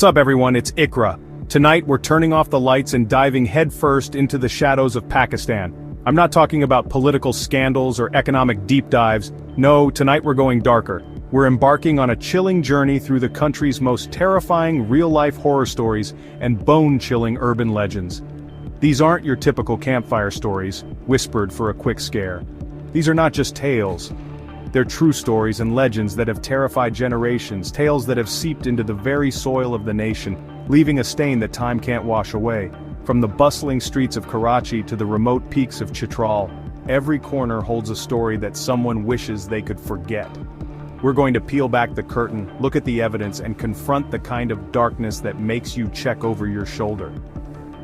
What's up everyone, it's Ikra. Tonight we're turning off the lights and diving headfirst into the shadows of Pakistan. I'm not talking about political scandals or economic deep dives. No, tonight we're going darker. We're embarking on a chilling journey through the country's most terrifying real-life horror stories and bone-chilling urban legends. These aren't your typical campfire stories, whispered for a quick scare. These are not just tales. They're true stories and legends that have terrified generations, tales that have seeped into the very soil of the nation, leaving a stain that time can't wash away. From the bustling streets of Karachi to the remote peaks of Chitral, every corner holds a story that someone wishes they could forget. We're going to peel back the curtain, look at the evidence, and confront the kind of darkness that makes you check over your shoulder.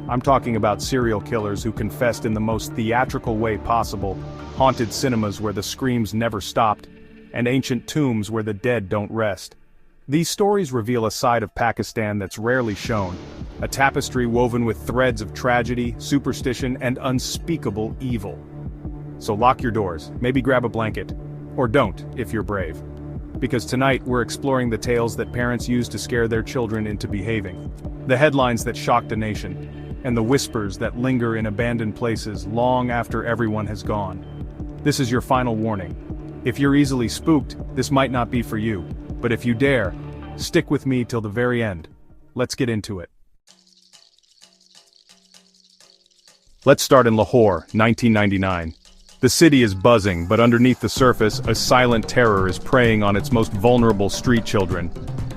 I'm talking about serial killers who confessed in the most theatrical way possible, haunted cinemas where the screams never stopped, and ancient tombs where the dead don't rest. These stories reveal a side of Pakistan that's rarely shown, a tapestry woven with threads of tragedy, superstition, and unspeakable evil. So lock your doors, maybe grab a blanket, or don't, if you're brave. Because tonight we're exploring the tales that parents use to scare their children into behaving, the headlines that shocked a nation, and the whispers that linger in abandoned places long after everyone has gone. This is your final warning. If you're easily spooked, this might not be for you, but if you dare, stick with me till the very end. Let's get into it. Let's start in Lahore, 1999. The city is buzzing, but underneath the surface, a silent terror is preying on its most vulnerable street children.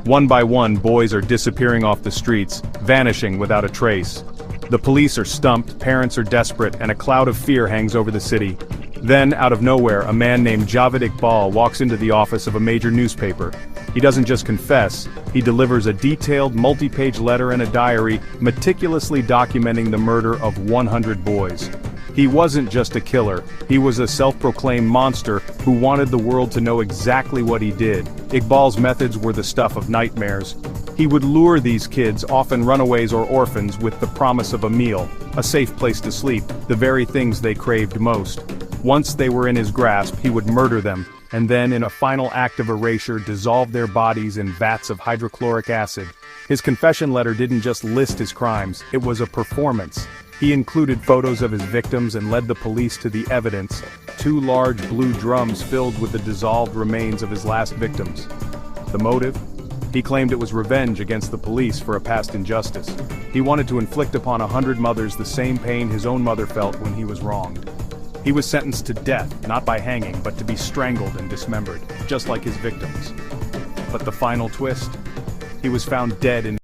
One by one, boys are disappearing off the streets, vanishing without a trace. The police are stumped, parents are desperate, and a cloud of fear hangs over the city. Then, out of nowhere, a man named Javed Iqbal walks into the office of a major newspaper. He doesn't just confess, he delivers a detailed, multi-page letter and a diary, meticulously documenting the murder of 100 boys. He wasn't just a killer, he was a self-proclaimed monster who wanted the world to know exactly what he did. Iqbal's methods were the stuff of nightmares. He would lure these kids, often runaways or orphans, with the promise of a meal, a safe place to sleep, the very things they craved most. Once they were in his grasp, he would murder them, and then in a final act of erasure dissolve their bodies in vats of hydrochloric acid. His confession letter didn't just list his crimes, it was a performance. He included photos of his victims and led the police to the evidence, 2 large blue drums filled with the dissolved remains of his last victims. The motive? He claimed it was revenge against the police for a past injustice. He wanted to inflict upon 100 mothers the same pain his own mother felt when he was wronged. He was sentenced to death, not by hanging, but to be strangled and dismembered, just like his victims. But the final twist? He was found dead in